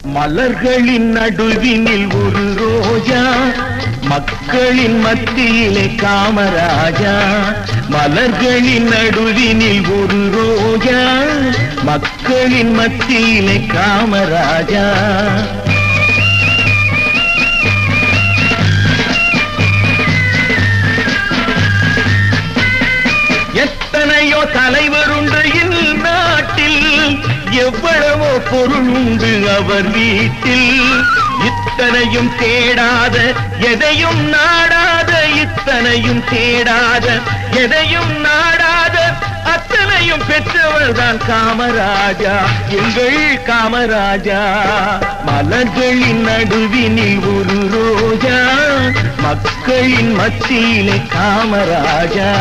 மலர்களின் நடுவினில் ஒரு ரோஜா, மக்களின் மத்தியிலே காமராஜா. மலர்களின் நடுவினில் ஒரு ரோஜா, மக்களின் மத்தியிலே காமராஜா. எத்தனையோ தலைவருண்டு இந்நாட்டில், எவ்வளவோ பொருள் உண்டு அவர் வீட்டில். இத்தனையும் தேடாத எதையும் நாடாத, இத்தனையும் தேடாத எதையும் நாடாத, அத்தனையும் பெற்றவர் தான் காமராஜா, எங்கள் காமராஜா. மலர்களின் நடுவினில் ஒரு ரோஜா, மக்களின் மத்தியிலே காமராஜா.